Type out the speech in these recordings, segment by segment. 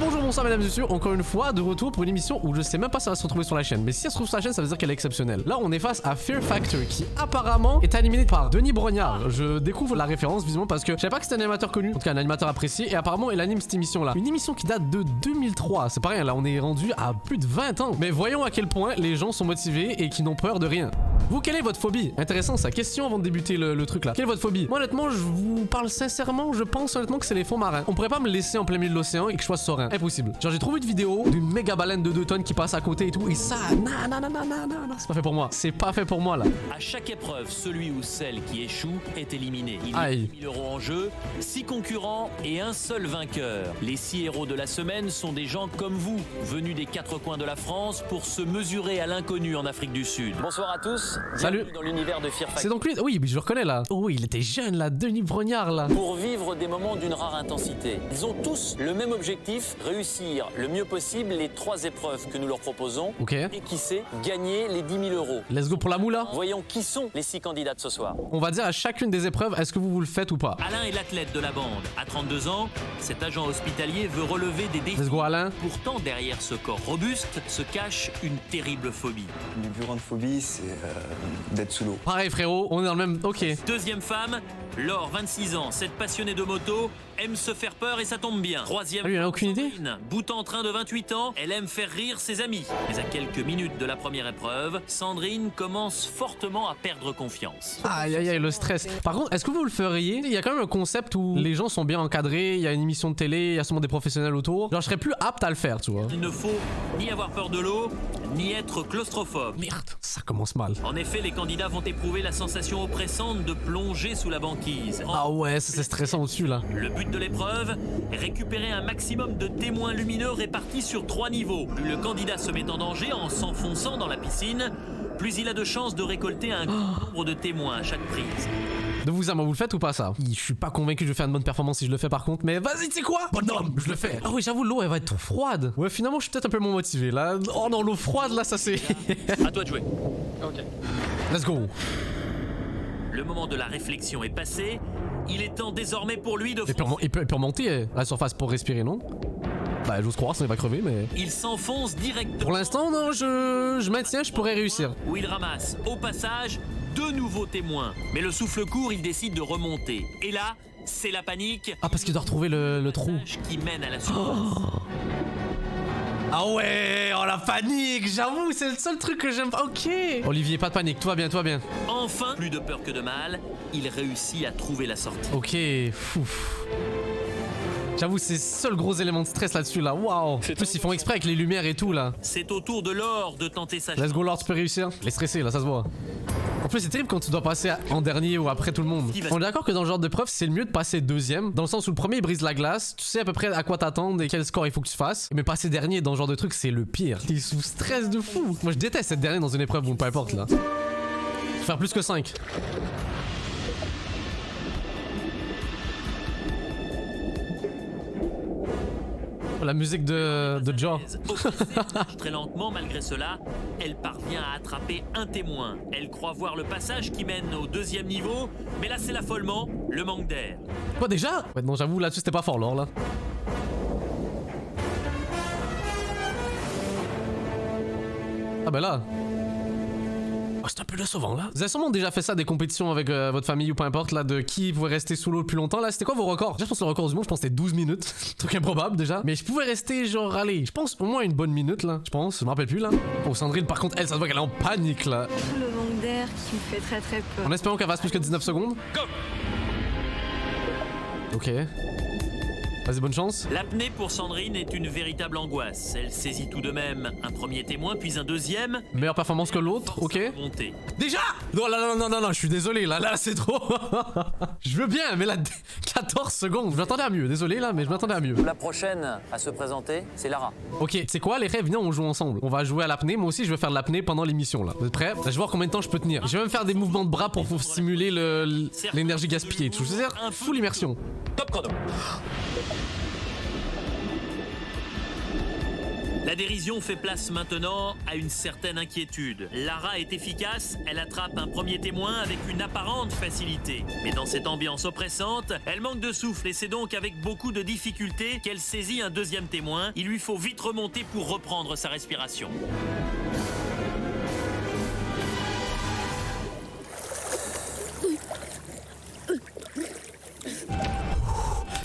Bonjour, bonsoir mesdames et messieurs, encore une fois de retour pour une émission où je sais même pas si ça va se retrouver sur la chaîne, mais si elle se trouve sur la chaîne ça veut dire qu'elle est exceptionnelle. Là on est face à Fear Factor qui apparemment est animé par Denis Brognard. Je découvre la référence visiblement parce que je savais pas que c'était un animateur connu, en tout cas un animateur apprécié, et apparemment il anime cette émission là. Une émission qui date de 2003, c'est pas rien, là on est rendu à plus de 20 ans. Mais voyons à quel point les gens sont motivés et qui n'ont peur de rien. Vous, quelle est votre phobie? Intéressant ça, question avant de débuter le truc là. Quelle est votre phobie? Moi honnêtement je vous parle sincèrement, je pense honnêtement que c'est les fonds marins. On pourrait pas me laisser en plein milieu de l'océan et que je sois serein, impossible. Genre j'ai trouvé une vidéo d'une méga baleine de 2 tonnes qui passe à côté et tout, et ça, non, c'est pas fait pour moi. C'est pas fait pour moi là. À chaque épreuve, celui ou celle qui échoue est éliminé. Il y Aïe. a 10 000 € en jeu, 6 concurrents et un seul vainqueur. Les 6 héros de la semaine sont des gens comme vous, venus des 4 coins de la France pour se mesurer à l'inconnu en Afrique du Sud. Bonsoir à tous, salut. Bienvenue dans l'univers de Fear Factor. C'est donc lui, oui, je le reconnais là. Oh, il était jeune là, Denis Brognard là. Pour vivre des moments d'une rare intensité. Ils ont tous le même objectif, réussir le mieux possible les 3 épreuves que nous leur proposons. Ok. Et qui sait, gagner les 10 000 €. Let's go pour la moula. Voyons qui sont les 6 candidats de ce soir. On va dire à chacune des épreuves, est-ce que vous le faites ou pas? Alain est l'athlète de la bande. À 32 ans, cet agent hospitalier veut relever des défis. Let's go Alain. Pourtant, derrière ce corps robuste se cache une terrible phobie. Une plus grande phobie, c'est d'être sous l'eau. Pareil frérot, on est dans le même... Ok. Deuxième femme, Laure, 26 ans, cette passionnée de moto, aime se faire peur et ça tombe bien. Troisième Ah, lui, il a femme, aucune idée. Sandrine, bout en train de 28 ans, elle aime faire rire ses amis. Mais à quelques minutes de la première épreuve, Sandrine commence fortement à perdre confiance. Aïe aïe aïe, le stress. Par contre, est-ce que vous le feriez? Il y a quand même un concept où les gens sont bien encadrés, il y a une émission de télé, il y a sûrement des professionnels autour. Genre je serais plus apte à le faire, tu vois. Il ne faut ni avoir peur de l'eau, ni être claustrophobe. Merde, ça commence mal. En effet, les candidats vont éprouver la sensation oppressante de plonger sous la banquise. Ah ouais, ça, c'est stressant au-dessus là. Le but de l'épreuve, récupérer un maximum de témoins lumineux répartis sur 3 niveaux. Plus le candidat se met en danger en s'enfonçant dans la piscine, plus il a de chances de récolter un grand nombre de témoins à chaque prise. De vous à moi, vous le faites ou pas ça? Je suis pas convaincu que je vais faire une bonne performance si je le fais par contre, mais vas-y, tu sais quoi? Bonhomme, je le fais. Ah oui, j'avoue, l'eau elle va être trop froide. Ouais, finalement, je suis peut-être un peu moins motivé là. Oh non, l'eau froide là, ça c'est. À toi de jouer. Ok. Let's go. Le moment de la réflexion est passé. Il est temps désormais pour lui de... Il peut remonter à la surface pour respirer, non? Bah, j'ose croire, ça il va crever, mais. Il s'enfonce directement. Pour l'instant, non, je maintiens, je pourrais réussir. Où il ramasse, au passage, 2 nouveaux témoins. Mais le souffle court, il décide de remonter. Et là, c'est la panique. Ah, parce qu'il doit retrouver le trou. Qui mène à la surface. Ah ouais, oh la panique, j'avoue, c'est le seul truc que j'aime pas. Ok. Olivier, pas de panique, toi bien, toi bien. Enfin, plus de peur que de mal, il réussit à trouver la sortie. Ok, fouf. J'avoue, c'est le seul gros élément de stress là-dessus là. Waouh. En plus, ils font exprès avec les lumières et tout là. C'est au tour de Laure de tenter sa chance. Let's go, Lord, tu peux réussir. Il est stressé là, ça se voit. En plus, c'est terrible quand tu dois passer en dernier ou après tout le monde. On est d'accord que dans ce genre de preuve, c'est le mieux de passer deuxième. Dans le sens où le premier il brise la glace, tu sais à peu près à quoi t'attendre et quel score il faut que tu fasses. Mais passer dernier dans ce genre de truc, c'est le pire. T'es sous stress de fou. Moi, je déteste être dernier dans une épreuve ou peu importe là. Faire plus que 5. La musique de Jaw. Très lentement, malgré cela, elle parvient à attraper un témoin. Elle croit voir le passage qui mène au 2e niveau, mais là c'est l'affolement, le manque d'air. Quoi déjà? Ouais, non, j'avoue, là-dessus c'était pas fort, Laure, là. Ah bah là. Oh, c'est un peu décevant là. Vous avez sûrement déjà fait ça, des compétitions avec votre famille ou peu importe là, de qui pouvait rester sous l'eau le plus longtemps là. C'était quoi vos records? Déjà, je pense que le record du monde, je pense que c'était 12 minutes. Truc improbable déjà. Mais je pouvais rester genre, allez, je pense au moins une bonne minute là. Je pense, je me rappelle plus là. Oh, Sandrine, par contre, elle, ça se voit qu'elle est en panique là. Tout le manque d'air qui me fait très très peur. En espérant qu'elle fasse plus que 19 secondes. Go! Ok. Vas-y, bonne chance. L'apnée pour Sandrine est une véritable angoisse. Elle saisit tout de même un premier témoin, puis un deuxième. Meilleure performance que l'autre, ok. Montée. Déjà? Non, non, je suis désolé, là, c'est trop. Je veux bien, mais là, 14 secondes. Je m'attendais à mieux, désolé, là, mais je m'attendais à mieux. La prochaine à se présenter, c'est Lara. Ok, c'est quoi les rêves? Viens, on joue ensemble. On va jouer à l'apnée. Moi aussi, je vais faire de l'apnée pendant l'émission, là. Vous êtes prêts? Là, je vais voir combien de temps je peux tenir. Je vais même faire des mouvements de bras pour simuler l'énergie gaspillée. Je veux dire, full immersion. Top chrono. La La dérision fait place maintenant à une certaine inquiétude. Lara est efficace, elle attrape un premier témoin avec une apparente facilité. Mais dans cette ambiance oppressante, elle manque de souffle et c'est donc avec beaucoup de difficulté qu'elle saisit un deuxième témoin. Il lui faut vite remonter pour reprendre sa respiration.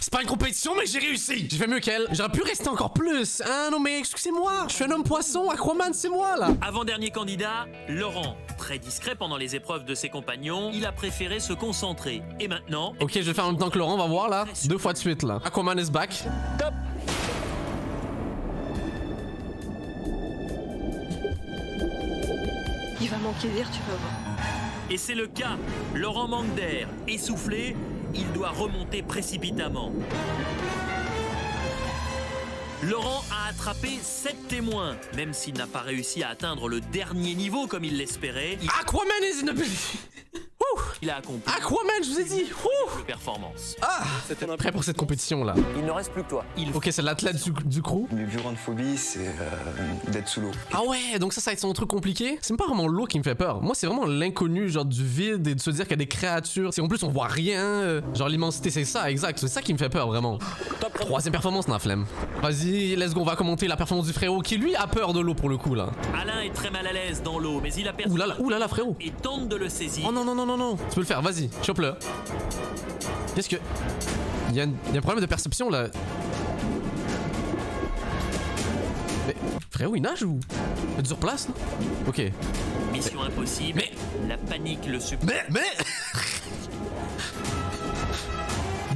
C'est pas une compétition, mais j'ai réussi. J'ai fait mieux qu'elle. J'aurais pu rester encore plus. Ah non, mais excusez-moi. Je suis un homme poisson. Aquaman, c'est moi, là. Avant-dernier candidat, Laurent. Très discret pendant les épreuves de ses compagnons, il a préféré se concentrer. Et maintenant... Ok, je vais faire en même temps que Laurent, on va voir, là. 2 fois de suite, là. Aquaman is back. Top! Il va manquer d'air, tu vas voir. Et c'est le cas. Laurent manque d'air. Essoufflé, il doit remonter précipitamment. Laurent a attrapé 7 témoins. Même s'il n'a pas réussi à atteindre le dernier niveau comme il l'espérait, Aquaman is in the... il a accompli Aquaman, je vous ai dit. de performance. Ah, prêt pour cette compétition, là. Il ne reste plus que toi. Ok, c'est l'athlète du crew. Mes plus grandes phobies, c'est d'être sous l'eau. Ah ouais, donc ça va être son truc compliqué. C'est même pas vraiment l'eau qui me fait peur. Moi, c'est vraiment l'inconnu, genre du vide et de se dire qu'il y a des créatures. C'est en plus on voit rien. Genre l'immensité, c'est ça, exact. C'est ça qui me fait peur vraiment. Troisième performance, on a flemme. Vas-y, let's go, on va commenter la performance du frérot qui lui a peur de l'eau pour le coup là. Alain est très mal à l'aise dans l'eau, mais il a perdu Oulala, frérot. et tente de le saisir. Oh non, non, non, non, non. Tu peux le faire, vas-y, chope-le. Qu'est-ce que. Il y a un problème de perception là. Mais frérot, il nage ou. Il est sur place, non? Ok. Mission impossible. Mais- La panique le submerge. Mais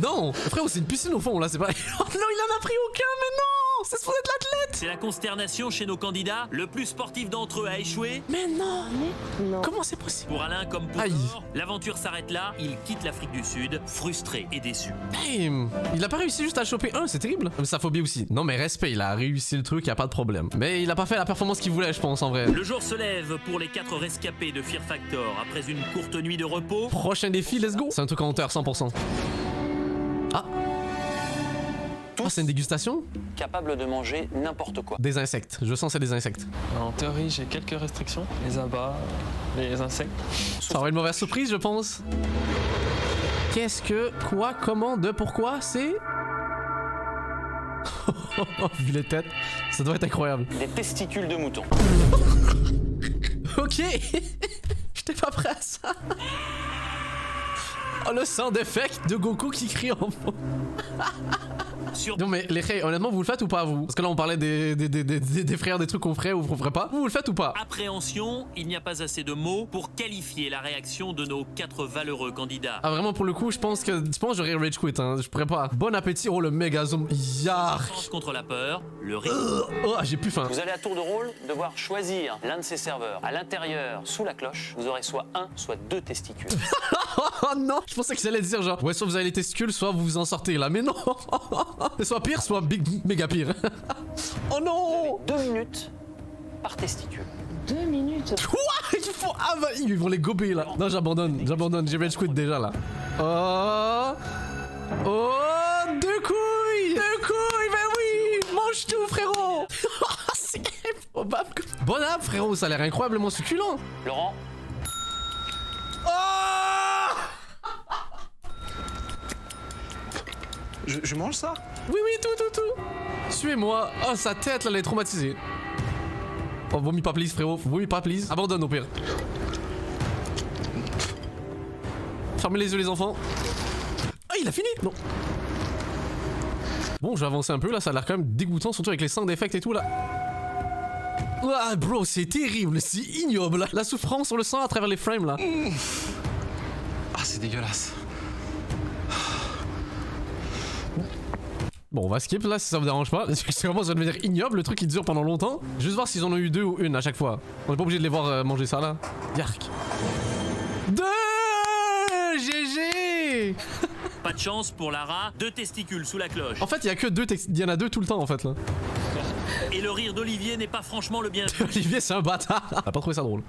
non, frérot, c'est une piscine au fond là, c'est pas. Oh non, il en a pris aucun, mais non. C'est supposé être l'athlète. C'est la consternation chez nos candidats. Le plus sportif d'entre eux a échoué. Mais non. Comment c'est possible? Pour Alain comme pour Aïe. Laure, l'aventure s'arrête là. Il quitte l'Afrique du Sud, frustré et déçu. Damn. Il a pas réussi juste à choper un, c'est terrible. Mais sa phobie aussi. Non mais respect, il a réussi le truc, y a pas de problème. Mais il a pas fait la performance qu'il voulait, je pense en vrai. Le jour se lève pour les 4 rescapés de Fear Factor. Après une courte nuit de repos, Prochain défi, let's go. C'est un truc en hauteur, 100%. Ah. Ah, c'est une dégustation? Capable de manger n'importe quoi. Des insectes. Je sens c'est des insectes. En théorie, j'ai quelques restrictions. Les abats, les insectes. Ça va être une mauvaise surprise, je pense. Qu'est-ce que, quoi, comment, de, pourquoi, c'est... Vu les têtes, ça doit être incroyable. Des testicules de mouton. Ok. J'étais pas prêt à ça. Oh, le sound effect de Goku qui crie en fond. sur Non mais les frères, honnêtement vous le faites ou pas vous? Parce que là on parlait des frères, des trucs qu'on ferait ou qu'on ferait pas. Vous le faites ou pas? appréhension, il n'y a pas assez de mots pour qualifier la réaction de nos 4 valeureux candidats. Ah vraiment pour le coup je pense que j'aurais rage quit hein. Je pourrais pas. Bon appétit. Oh le méga zoom. Yark. Défense contre la peur, le risque. Oh j'ai plus faim. Vous allez à tour de rôle devoir choisir l'un de ces serveurs. À l'intérieur, sous la cloche, vous aurez soit un, soit 2 testicules. Oh non. Je pensais qu'ils allaient dire genre ouais soit vous avez les testicules soit vous vous en sortez là. Mais non. Soit pire soit big méga pire. Oh non. 2 minutes par testicule. 2 minutes. Quoi? Ils vont les gober là. Non j'abandonne, j'ai rage quit déjà là. Oh 2 couilles, ben oui, mange tout frérot. C'est improbable. Bon app frérot, ça a l'air incroyablement succulent. Laurent, Oh Je mange ça? oui, tout. Suivez-moi. Oh, sa tête, là, elle est traumatisée. Oh, vomis pas, please, frérot. Vomis pas, please. Abandonne, au pire. Fermez les yeux, les enfants. Ah, il a fini? Non. Bon, je vais avancer un peu, là. Ça a l'air quand même dégoûtant, surtout avec les sound effects et tout, là. Ah, bro, c'est terrible. C'est ignoble, là. La souffrance, on le sent à travers les frames, là. Ah, c'est dégueulasse. Bon, on va skip là si ça vous dérange pas. C'est vraiment ça va devenir ignoble le truc qui dure pendant longtemps. Juste voir s'ils en ont eu 2 ou une à chaque fois. On est pas obligé de les voir manger ça là. Yark. 2 GG. Pas de chance pour Lara, 2 testicules sous la cloche. En fait, il y a que 2 il y en a 2 tout le temps en fait là. Et le rire d'Olivier n'est pas franchement le bienvenu. Olivier, c'est un bâtard. On a pas trouvé ça drôle.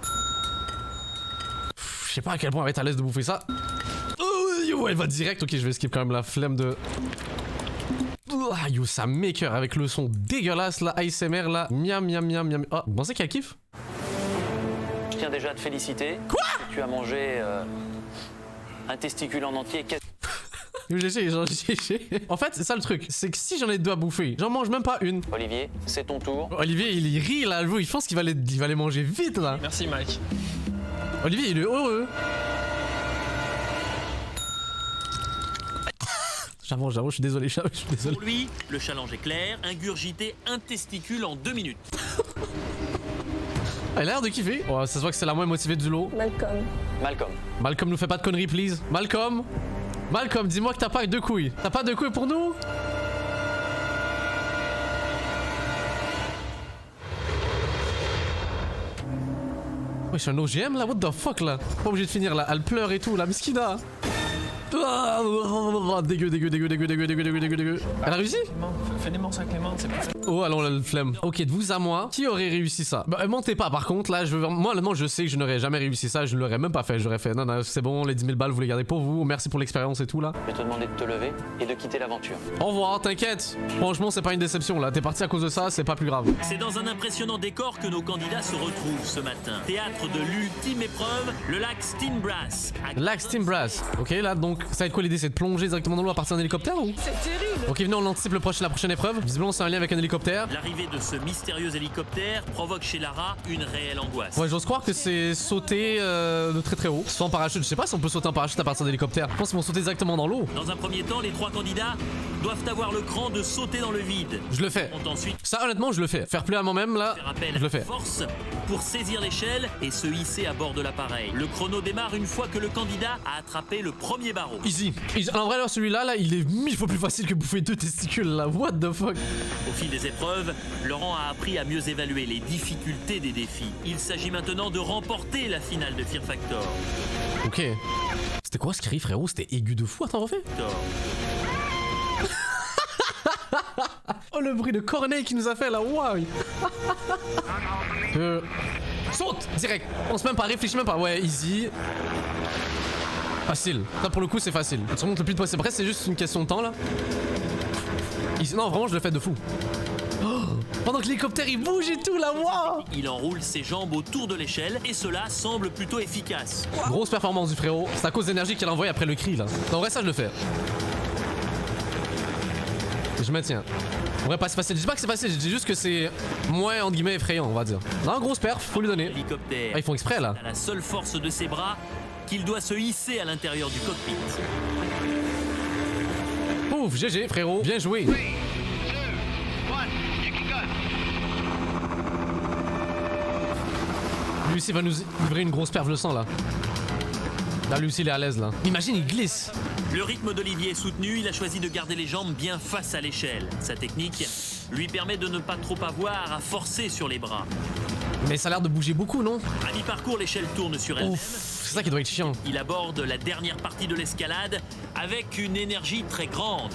Je sais pas à quel point elle va être à l'aise de bouffer ça. Oh, elle va direct. Ok, je vais skip quand même la flemme de. Ah yo, ça m'écoeure avec le son dégueulasse là, ASMR là. Miam miam miam miam. Oh, vous pensez qu'elle kiffe? Je tiens déjà à te féliciter. Quoi? Tu as mangé un testicule en entier. En fait, c'est ça le truc, c'est que si j'en ai deux à bouffer, j'en mange même pas une. Olivier, c'est ton tour. Olivier, il rit là, il pense qu'il va les manger vite là. Merci Mike. Olivier, il est heureux. J'avoue, je suis désolé, Pour lui, le challenge est clair, ingurgiter un testicule en 2 minutes. Elle a l'air de kiffer. Oh, ça se voit que c'est la moins motivée du lot. Malcolm, nous fais pas de conneries, please. Malcolm, dis-moi que t'as pas deux couilles. T'as pas deux couilles pour nous? Ouais, je suis un OGM là, what the fuck là? Pas obligé de finir là, elle pleure et tout, la miskina. Dégueu. Elle a réussi? Fais des morceaux à Clément, c'est pas fait. Oh, allons, le flemme. Ok, de vous à moi, qui aurait réussi ça? Bah, mentez pas, par contre, là, moi, honnêtement, je sais que je n'aurais jamais réussi ça, je ne l'aurais même pas fait. J'aurais fait, non, c'est bon, les 10 000 balles, vous les gardez pour vous, merci pour l'expérience et tout, là. je vais te demander de te lever et de quitter l'aventure. Au revoir, t'inquiète. Franchement, c'est pas une déception, là. T'es parti à cause de ça, c'est pas plus grave. C'est dans un impressionnant décor que nos candidats se retrouvent ce matin. Théâtre de l'ultime épreuve, le lac Steenbrass. Lac Steenbrass. Ok, là, donc, ça va être quoi l'idée? C'est de plonger directement dans l'eau à partir d'un hélicoptère ou? C'est terrible. Ok, venez, on anticipe la prochaine épreuve. Visiblement, c'est un lien avec un hélicoptère. L'arrivée de ce mystérieux hélicoptère provoque chez Lara une réelle angoisse. Ouais, j'ose croire que c'est sauter de très très haut. Soit en parachute, je sais pas si on peut sauter en parachute à partir d'hélicoptère. Je pense qu'ils vont sauter directement dans l'eau. Dans un premier temps, les 3 candidats doivent avoir le cran de sauter dans le vide. Je le fais. Ils vont ensuite Ça, honnêtement, je le fais. Faire plus à moi-même, là, faire appel je le à fais. force pour saisir l'échelle et se hisser à bord de l'appareil. Le chrono démarre une fois que le candidat a attrapé le premier barreau. Easy. En vrai, là, celui-là, là, il est 1000 fois plus facile que bouffer 2 testicules, là. What the fuck? Au fil des épreuves, Laurent a appris à mieux évaluer les difficultés des défis. Il s'agit maintenant de remporter la finale de Fear Factor. Ok. C'était quoi ce cri, frérot? C'était aigu de fou. Attends, refais. Oh, le bruit de Corneille qui nous a fait là. Waouh. Saute direct. On se même pas, réfléchit même pas. Ouais, easy. Facile. Ça, pour le coup, c'est facile. On se remonte le plus de possible. Après, c'est juste une question de temps là. Easy. Non, vraiment, je le fais de fou. Oh, pendant que l'hélicoptère il bouge et tout là, waouh. Il enroule ses jambes autour de l'échelle et cela semble plutôt efficace. Grosse performance du frérot. C'est à cause d'énergie qu'il a envoyé après le cri là. En vrai, ça, je le fais. Je me tiens. En vrai, pas c'est facile. Je dis pas que c'est facile, je dis juste que c'est moins entre guillemets effrayant, on va dire. Non, grosse perf, faut lui donner. L'hélicoptère Ah, ils font exprès là. a la seule force de ses bras qu'il doit se hisser à l'intérieur du cockpit. Ouf, GG frérot, bien joué. Lui aussi va nous livrer une grosse perf le sang là. Là, lui aussi il est à l'aise là. Imagine, il glisse. Le rythme d'Olivier est soutenu, il a choisi de garder les jambes bien face à l'échelle. Sa technique lui permet de ne pas trop avoir à forcer sur les bras. Mais ça a l'air de bouger beaucoup, non? À mi-parcours, l'échelle tourne sur elle-même. C'est ça qui doit être chiant. Il aborde la dernière partie de l'escalade avec une énergie très grande.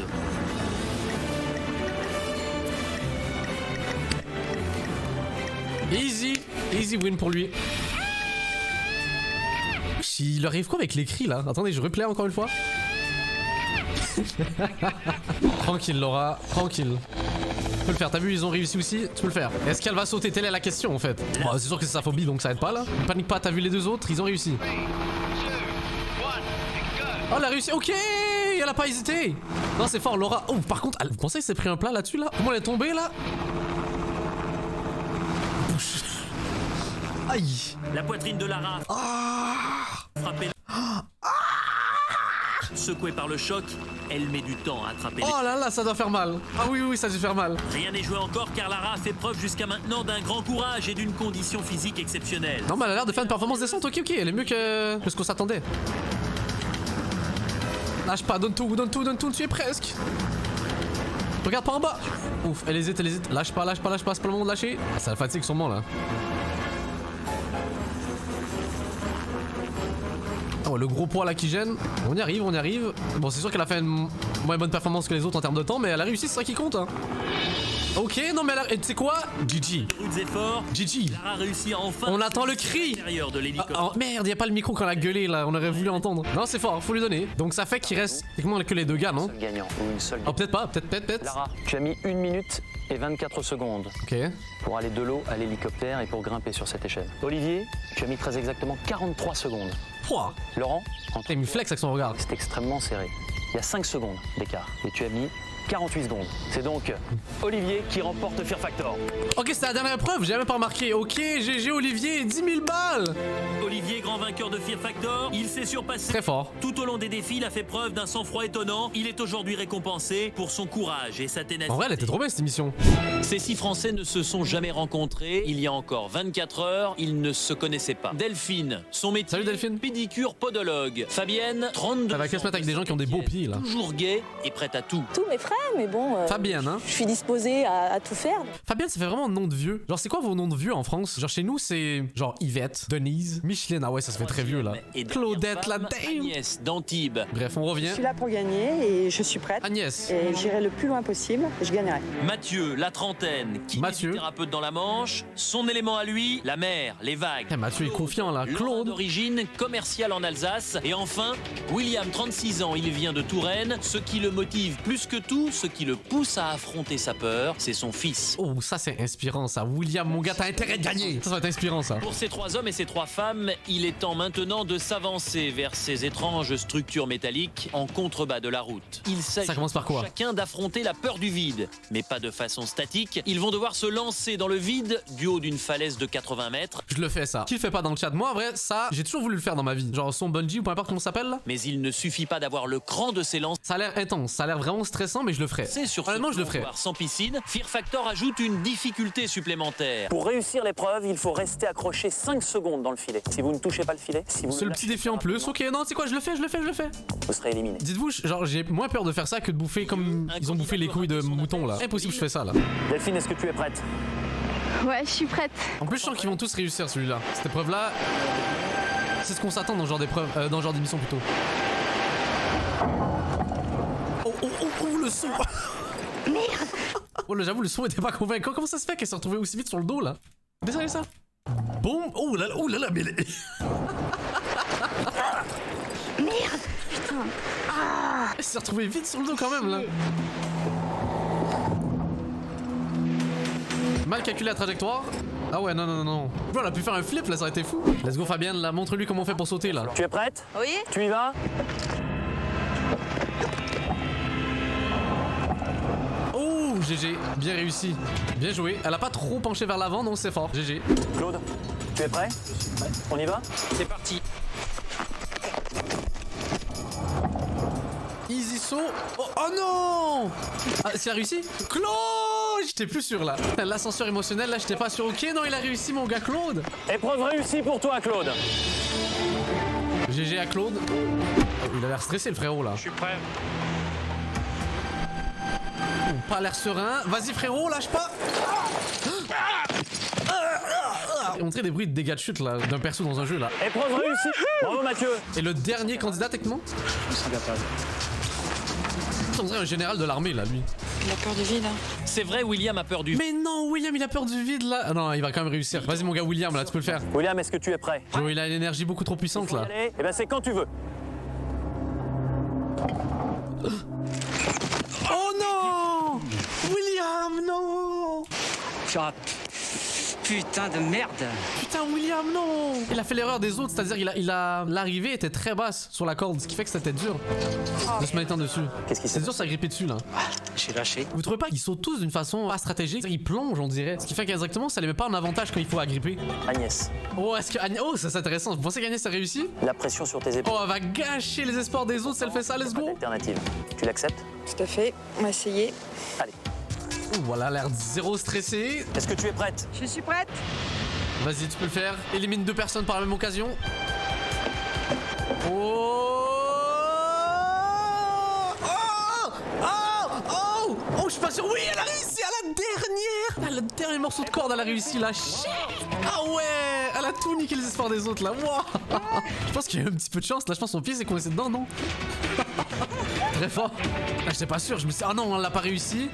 Easy win pour lui. Il arrive quoi avec les cris là? Attendez, je replay encore une fois. Tranquille Laura, tranquille. Tu peux le faire, t'as vu, ils ont réussi aussi, tu peux le faire. Est-ce qu'elle va sauter? Telle est la question en fait. Bon, c'est sûr que c'est sa phobie donc ça aide pas là. Ne panique pas, t'as vu les deux autres, ils ont réussi. Oh, elle a réussi, ok. Elle a pas hésité. Non, c'est fort Laura. Oh, par contre, vous pensez que c'est pris un plat là-dessus là? Comment elle est tombée là? Aïe. La poitrine de Lara frappée. Secouée par le choc, elle met du temps à attraper. Oh là là, ça doit faire mal. Ah oui, ça doit faire mal. Rien n'est joué encore car Lara a fait preuve jusqu'à maintenant d'un grand courage et d'une condition physique exceptionnelle. Non, mais elle a l'air de faire une performance décente. Ok, elle est mieux que ce qu'on s'attendait. Lâche pas, donne tout, tu es presque. Regarde pas en bas. Ouf, elle hésite. Lâche pas, c'est pas le moment de lâcher. Ah, ça la fatigue sûrement là. Oh, le gros poids là qui gêne. On y arrive. Bon, c'est sûr qu'elle a fait une moins bonne performance que les autres en termes de temps, mais elle a réussi, c'est ça qui compte. Hein. Ok, non mais alors, et tu sais quoi? GG. Rudes efforts, GG. Lara réussit à enfin. On attend le cri. L'intérieur de l'hélicoptère. Oh, merde, y a pas le micro quand elle a gueulé là, on aurait voulu entendre. Non, c'est fort, faut lui donner. Donc ça fait qu'il reste techniquement que les deux gars, non? Seul gagnant ou une seule. Oh, peut-être pas, peut-être. Lara, tu as mis 1 minute et 24 secondes Ok. pour aller de l'eau à l'hélicoptère et pour grimper sur cette échelle. Olivier, tu as mis très exactement 43 secondes. Pouah. Laurent, entre Il me flex avec son regard. c'est extrêmement serré. Il y a 5 secondes d'écart et tu as mis 48 secondes. C'est donc Olivier qui remporte Fear Factor. Ok, c'était la dernière épreuve, j'ai même pas remarqué. Ok, GG Olivier, 10 000 balles. Olivier, grand vainqueur de Fear Factor, il s'est surpassé. Très fort. Tout au long des défis, il a fait preuve d'un sang-froid étonnant. Il est aujourd'hui récompensé pour son courage et sa ténacité. En vrai, elle était trop belle cette émission. Ces 6 Français ne se sont jamais rencontrés. Il y a encore 24 heures, ils ne se connaissaient pas. Delphine, son métier. Salut Delphine. Pédicure podologue. Fabienne, 32 Elle va qu'à se mettre avec des gens qui ont des beaux pieds là. toujours gay et prête à tout. Tous mes frères, mais bon, Fabienne, hein. je suis disposée à tout faire. Fabienne, ça fait vraiment un nom de vieux. Genre, c'est quoi vos noms de vieux en France? Genre, chez nous, c'est genre Yvette, Denise, Micheline. Ah ouais, ça se fait très vieux là. Et dernière Claudette, la femme, dame. Agnès d'Antibes. Bref, on revient. Je suis là pour gagner et je suis prête. Agnès. Et j'irai le plus loin possible et je gagnerai. Mathieu, la trentaine, Mathieu. thérapeute dans la Manche. Son élément à lui, la mer, les vagues. Eh, Mathieu est confiant là. Laurent Claude. d'origine, commercial en Alsace. Et enfin, William, 36 ans, il vient de Touraine. Ce qui le motive plus que tout, ce qui le pousse à affronter sa peur, c'est son fils. Oh, ça c'est inspirant ça. William, mon gars, t'as intérêt de gagner. Ça va être inspirant ça. Pour ces 3 hommes et ces 3 femmes, il est temps maintenant de s'avancer vers ces étranges structures métalliques en contrebas de la route. Il s'agit Ça commence par quoi? pour chacun d'affronter la peur du vide, mais pas de façon statique. Ils vont devoir se lancer dans le vide du haut d'une falaise de 80 mètres. Je le fais ça. Qui le fait pas dans le chat? Moi en vrai, ça, j'ai toujours voulu le faire dans ma vie. Genre son bungee ou peu importe comment ça s'appelle là. Mais il ne suffit pas d'avoir le cran de s'élancer Ça a l'air intense, ça a l'air vraiment stressant, mais je le ferai. sur ce Honnêtement, je le ferai. couloir sans piscine. Fear Factor ajoute une difficulté supplémentaire. Pour réussir l'épreuve, il faut rester accroché 5 secondes dans le filet. Si vous ne touchez pas le filet, si vous C'est le ne petit lâchez défi pas en plus. rapidement, Ok, non, c'est quoi? Je le fais. vous serez éliminé. Dites-vous, genre, j'ai moins peur de faire ça que de bouffer comme ils ont bouffé les couilles de mouton là. Impossible, je fais ça là. Delphine, est-ce que tu es prête? Ouais, je suis prête. En plus, je sens qu'ils vont tous réussir celui-là. Cette épreuve là, c'est ce qu'on s'attend dans ce genre d'épreuve, dans ce genre d'émission plutôt. Oh, le son! Merde! Oh là, j'avoue, le son était pas convaincant. Comment ça se fait qu'elle s'est retrouvée aussi vite sur le dos là? Descendez ça. Boum! Oh là là, mais. Merde, putain. Elle s'est retrouvée vite sur le dos quand même là. Mal calculé la trajectoire. Ah ouais, non. Bro, on a pu faire un flip là, ça aurait été fou. Let's go Fabienne, là, montre-lui comment on fait pour sauter là. Tu es prête? Oui. Tu y vas? Oh, GG, bien réussi. Bien joué. Elle a pas trop penché vers l'avant, donc c'est fort. GG. Claude, tu es prêt? On y va? C'est parti. Easy saut. Oh non! Ah, c'est réussi? Claude! J'étais plus sûr là. L'ascenseur émotionnel là, j'étais pas sûr. Ok, non, il a réussi mon gars Claude. Épreuve réussie pour toi, Claude. GG à Claude. Oh, il a l'air stressé le frérot là. Je suis prêt. Oh, pas l'air serein. Vas-y frérot, lâche pas. Montrer des bruits de dégâts de chute là, d'un perso dans un jeu là. Épreuve réussie. Bravo, Mathieu. Et le dernier candidat techniquement? Je suis capable. On dirait un général de l'armée là, lui. Il a peur du vide. C'est vrai, William a peur du Mais non, William il a peur du vide là. Ah non, il va quand même réussir. Vas-y mon gars William là, tu peux le faire. William, est-ce que tu es prêt? Joe, il a une énergie beaucoup trop puissante Faut y là. aller. Eh ben, c'est quand tu veux. Oh non! William, non! Ah, putain de merde. Putain, William, non! Il a fait l'erreur des autres, c'est-à-dire l'arrivée était très basse sur la corde, ce qui fait que c'était dur de se mettre dessus. Qu'est-ce qui C'est s'est dur de s'agripper dessus là. J'ai lâché. Vous trouvez pas qu'ils sautent tous d'une façon pas stratégique? Ils plongent, on dirait. Ce qui fait qu'indirectement, ça les met pas en avantage quand il faut agripper. Agnès, Oh, est-ce que Agnès. Oh, ça c'est intéressant. Vous pensez qu'Agnès a réussi? la pression sur tes épaules. Oh, elle va gâcher les espoirs des autres si elle fait ça, let's go! Alternative. Tu l'acceptes? Tout à fait. On va essayer. Allez. Oh, voilà, elle a l'air zéro stressée. Est-ce que tu es prête? Je suis prête. Vas-y, tu peux le faire. Élimine 2 personnes par la même occasion. Oh! Oh, je suis pas sûr. Oui, elle a réussi à la dernière. Ah, le dernier morceau de corde, elle a réussi là. Shit. Ah ouais, elle a tout niqué les espoirs des autres là. Wow. Je pense qu'il y a eu un petit peu de chance là. Je pense que son pied s'est coincé dedans, non? Très fort. Ah, j'étais pas sûr. Je me suis dit, ah non, on l'a pas réussi.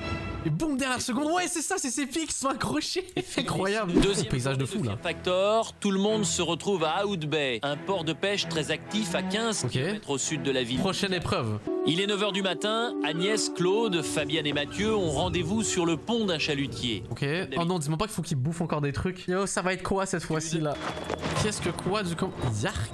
Et boum, dernière seconde. Ouais, c'est ça, c'est ces pics qui sont accrochés. Incroyable. Deuxième Paysage de fou là. Factor, tout le monde se retrouve à Out Bay, un port de pêche très actif à 15 km au sud de la ville. Prochaine épreuve. Il est 9h du matin, Agnès, Claude, Fabienne et Mathieu ont rendez-vous sur le pont d'un chalutier. Ok. Oh non, dis-moi pas qu'il faut qu'il bouffe encore des trucs. Yo, ça va être quoi cette fois-ci là? Qu'est-ce que quoi du coup? Yark?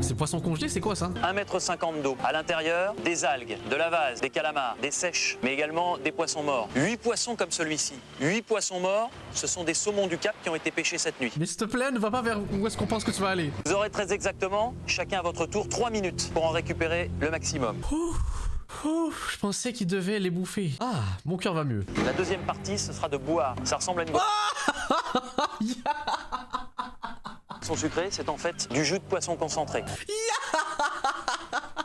C'est poisson congelé, c'est quoi ça? 1,50 m d'eau. À l'intérieur, des algues, de la vase, des calamars, des sèches, mais également des poissons morts. 8 poissons comme celui-ci. 8 poissons morts, ce sont des saumons du Cap qui ont été pêchés cette nuit. Mais s'il te plaît, ne va pas vers où est-ce qu'on pense que tu vas aller. Vous aurez très exactement, chacun à votre tour, 3 minutes pour en récupérer le maximum. Je pensais qu'il devait les bouffer. Ah, mon cœur va mieux. La deuxième partie, ce sera de boire. Ça ressemble à une boisson sucrée, c'est en fait du jus de poisson concentré.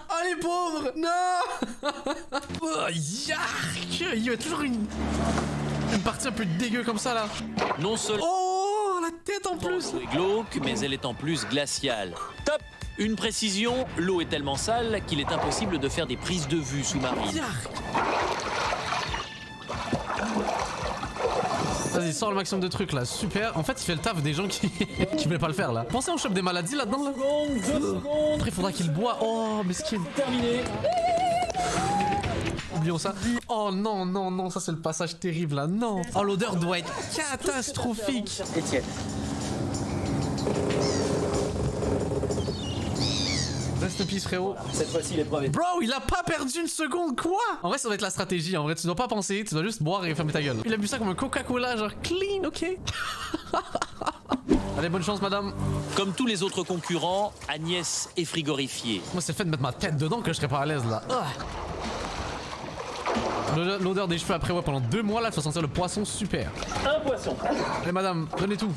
Oh les pauvres! Non! Oh, yark! Il y a toujours une partie un peu dégueu comme ça là. Non seulement Oh, la tête en plus! l'eau est glauque, mais elle est en plus glaciale. Top! Une précision, l'eau est tellement sale qu'il est impossible de faire des prises de vue sous-marines. Yark! Vas-y, sors le maximum de trucs là, super. En fait, il fait le taf des gens qui voulaient pas le faire là. Pensez, on chope des maladies là-dedans là. 2 secondes. Après, il faudra qu'il boit. Oh, mesquine. Terminé. Oublions ça. Oh non, non, non, ça c'est le passage terrible là. Non. Oh, l'odeur doit être catastrophique. Etienne. Reste in peace, frérot. Cette fois-ci, l'épreuve est... Bro, il a pas perdu une seconde, quoi? En vrai, ça doit être la stratégie. En vrai, tu dois pas penser, tu dois juste boire et fermer ta gueule. Il a bu ça comme un Coca-Cola, genre clean, ok? Allez, bonne chance, madame. Comme tous les autres concurrents, Agnès est frigorifiée. Moi, c'est le fait de mettre ma tête dedans que je serais pas à l'aise là. L'odeur des cheveux après, ouais, pendant 2 mois là, tu vas sentir le poisson super. Un poisson. Allez, madame, donnez tout.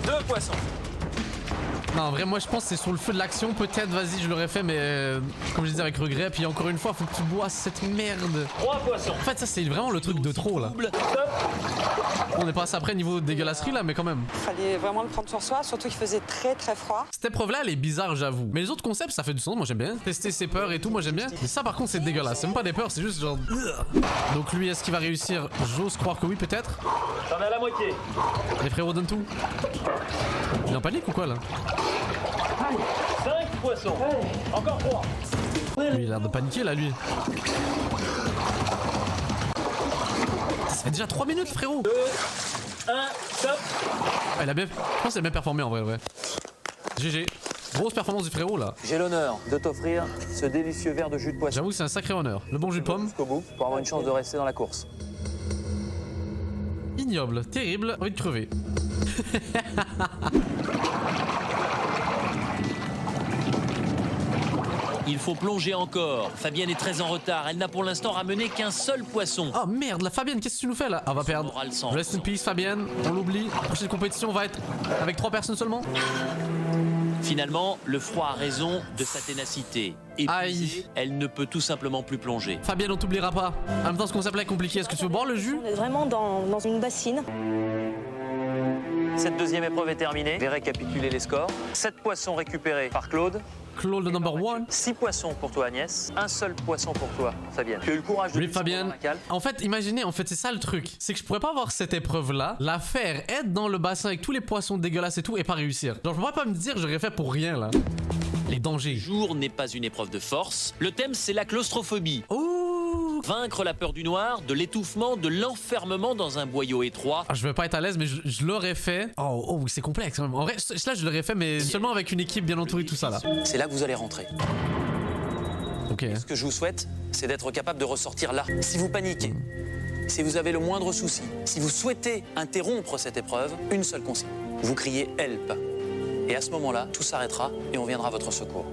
2 poissons. Non, en vrai, moi je pense que c'est sur le feu de l'action. Peut-être, vas-y, je l'aurais fait, mais comme je disais, avec regret. Puis encore une fois, faut que tu bois cette merde. 3 poissons. En fait, ça, c'est vraiment le truc de trop là. On est passé après niveau dégueulasserie là, mais quand même. Fallait vraiment le prendre sur soi, surtout qu'il faisait très très froid. Cette épreuve là, elle est bizarre, j'avoue. Mais les autres concepts, ça fait du sens. Moi j'aime bien. Tester ses peurs et tout, moi j'aime bien. Mais ça, par contre, c'est dégueulasse. C'est même pas des peurs, c'est juste genre. Donc lui, est-ce qu'il va réussir? J'ose croire que oui, peut-être. J'en ai à la moitié. Les frérots donnent tout. Il est en panique ou quoi là? 5 poissons. Encore 3. Lui, il a l'air de paniquer là, lui. Ça fait déjà 3 minutes, frérot. 2, 1, stop. Ah, il a bien. Je pense qu'il a bien performé en vrai, ouais. GG. Grosse performance du frérot là. J'ai l'honneur de t'offrir ce délicieux verre de jus de poisson. J'avoue que c'est un sacré honneur. Le bon jus de pomme. Jusqu'au bout pour avoir une chance de rester dans la course. Ignoble, terrible, envie de crever. Il faut plonger encore. Fabienne est très en retard. Elle n'a pour l'instant ramené qu'un seul poisson. Oh merde, la Fabienne, qu'est-ce que tu nous fais là? Ah, on va perdre. Moral sans Rest in peace, Fabienne. On l'oublie. La prochaine compétition va être avec 3 personnes seulement. Finalement, le froid a raison de sa ténacité. Épuisée, Aïe. elle ne peut tout simplement plus plonger. Fabienne, on t'oubliera pas. En même temps, ce concept là est compliqué. Est-ce que tu veux boire le jus? On est vraiment dans une bassine. Cette deuxième épreuve est terminée. Je vais récapituler les scores. 7 poissons récupérés par Claude. Claude, le number 1. 6 poissons pour toi, Agnès. Un seul poisson pour toi, Fabienne. Tu as eu le courage de... Oui, Fabienne. En fait, imaginez, c'est ça le truc. C'est que je pourrais pas avoir cette épreuve-là, la faire, être dans le bassin avec tous les poissons dégueulasses et tout, et pas réussir. Genre, je pourrais pas me dire, j'aurais fait pour rien, là. Les dangers. Le jour n'est pas une épreuve de force. Le thème, c'est la claustrophobie. Oh! Vaincre la peur du noir, de l'étouffement, de l'enfermement dans un boyau étroit. Ah, je veux pas être à l'aise, mais je l'aurais fait. Oh, c'est complexe. En vrai, là, je l'aurais fait, mais seulement avec une équipe bien entourée, tout ça, là. C'est là que vous allez rentrer. Ok. Ce que je vous souhaite, c'est d'être capable de ressortir là. Si vous paniquez, si vous avez le moindre souci, si vous souhaitez interrompre cette épreuve, une seule consigne. Vous criez « Help ». Et à ce moment-là, tout s'arrêtera et on viendra à votre secours.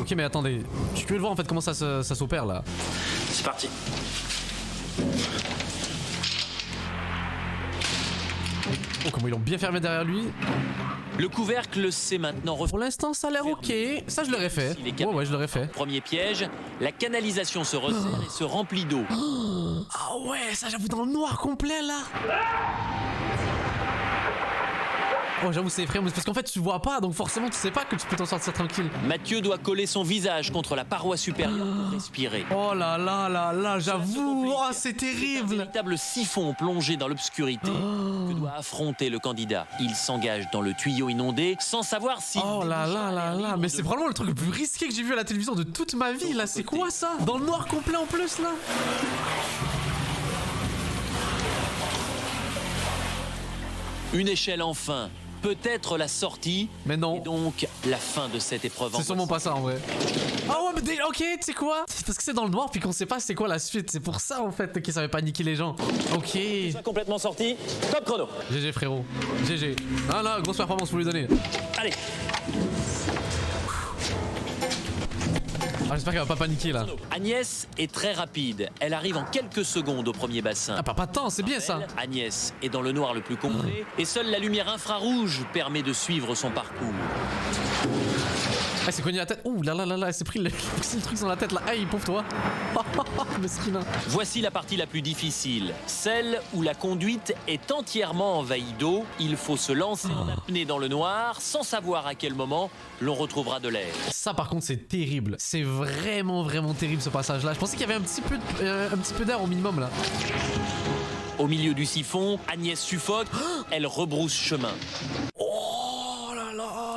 Ok, mais attendez. Je suis curieux de voir en fait comment ça s'opère là. C'est parti. Oh, comment ils l'ont bien fermé derrière lui. Le couvercle s'est maintenant refait. Pour l'instant, ça a l'air ok. Ça, je l'aurais fait. Ouais, je l'aurais fait. Premier piège, la canalisation se resserre et se remplit d'eau. Ah ouais, ça j'avoue dans le noir complet là. Oh, j'avoue, c'est effrayant, mais c'est parce qu'en fait, tu vois pas, donc forcément, tu sais pas que tu peux t'en sortir tranquille. Mathieu doit coller son visage contre la paroi supérieure pour respirer. Oh là là là là, j'avoue, oh, c'est Un terrible. véritable siphon plongé dans l'obscurité que doit affronter le candidat. Il s'engage dans le tuyau inondé sans savoir si... Oh là là là là, mais c'est probablement le truc le plus risqué que j'ai vu à la télévision de toute ma vie, là. C'est quoi ça? Dans le noir complet en plus, là. Une échelle enfin. Peut-être la sortie. Mais non. Et donc la fin de cette épreuve. C'est sûrement pas ça en vrai. Ah ouais, mais ok, tu sais quoi? C'est parce que c'est dans le noir puis qu'on sait pas c'est quoi la suite. C'est pour ça en fait qu'ils savaient paniquer les gens. Ok. Complètement sorti. Top chrono. GG frérot. GG. Ah là, grosse performance pour lui donner. Allez. Ah, j'espère qu'elle va pas paniquer là. Agnès est très rapide. Elle arrive en quelques secondes au premier bassin. Ah, pas de temps, c'est bien ça. Agnès est dans le noir le plus complet et seule la lumière infrarouge permet de suivre son parcours. Elle s'est cognée la tête. Ouh là là là là, elle s'est pris le truc dans la tête là. Aïe, pauvre toi. Mesquin. Voici la partie la plus difficile, celle où la conduite est entièrement envahie d'eau. Il faut se lancer en apnée dans le noir sans savoir à quel moment l'on retrouvera de l'air. Ça par contre c'est terrible. C'est vraiment terrible ce passage là. Je pensais qu'il y avait un petit peu d'air au minimum là. Au milieu du siphon, Agnès suffoque, elle rebrousse chemin. Oh là là.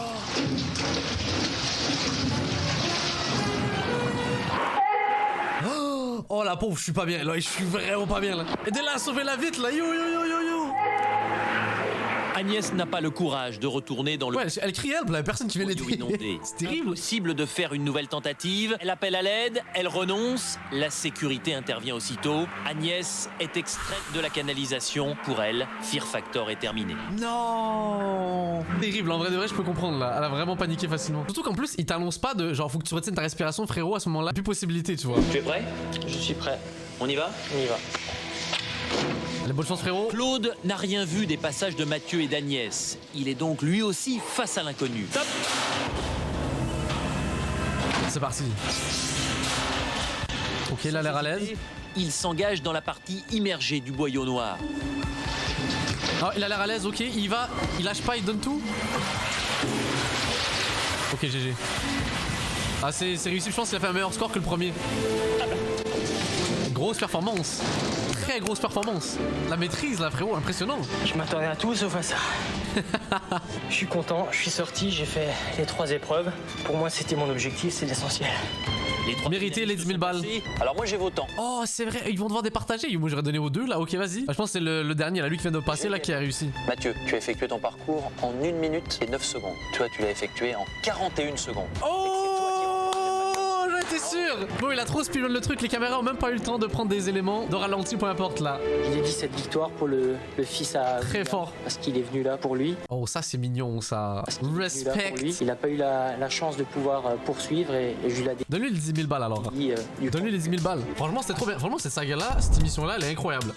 Oh la pauvre, je suis pas bien là, je suis vraiment pas bien là. Aidez-la à sauver la vite là, yo yo yo yo yo. Agnès n'a pas le courage de retourner dans le... Ouais, elle crie help, la personne qui vient l'aider. inondé. C'est terrible. Impossible de faire une nouvelle tentative. Elle appelle à l'aide, elle renonce. La sécurité intervient aussitôt. Agnès est extraite de la canalisation. Pour elle, Fear Factor est terminé. Non. Terrible, en vrai de vrai, je peux comprendre là. Elle a vraiment paniqué facilement. Surtout qu'en plus, il t'annonce pas de genre, faut que tu retiennes ta respiration, frérot, à ce moment-là. Plus possibilité, tu vois. Tu es prêt? Je suis prêt. On y va? On y va. Allez, bonne chance, frérot. Claude n'a rien vu des passages de Mathieu et d'Agnès. Il est donc lui aussi face à l'inconnu. Top! C'est parti. Ok, il a l'air à l'aise. Il s'engage dans la partie immergée du boyau noir. Ah, il a l'air à l'aise, ok, il va, il lâche pas, il donne tout. Ok, GG. Ah, c'est réussi, je pense qu'il a fait un meilleur score que le premier. Grosse performance. Très grosse performance. La maîtrise là, frérot, impressionnant. Je m'attendais à tout sauf à ça. Je suis content, je suis sorti, j'ai fait les 3 épreuves. Pour moi, c'était mon objectif, c'est l'essentiel. Les 3 Mérité les 10 000 balles. Alors moi j'ai vos temps. Oh, c'est vrai, ils vont devoir départager. Moi, j'aurais donné aux deux là, ok, vas-y. Je pense que c'est le dernier, là, lui qui vient de passer, là, qui a réussi. Mathieu, tu as effectué ton parcours en 1 minute et 9 secondes. Toi, tu l'as effectué en 41 secondes. Oh, j'étais sûr. Bon, il a trop speedrun le truc, les caméras ont même pas eu le temps de prendre des éléments de ralenti, peu importe là. Il a dit cette victoire pour le fils à... Très fort. Parce qu'il est venu là pour lui. Oh, ça c'est mignon, ça. Parce qu'il est venu là Respect. pour lui. Il n'a pas eu la chance de pouvoir poursuivre et je lui ai Donne-lui les 10 000 balles alors. dit... Donne-lui les 10 000 balles. Franchement, c'était trop bien. Franchement, cette saga-là, cette émission-là, elle est incroyable.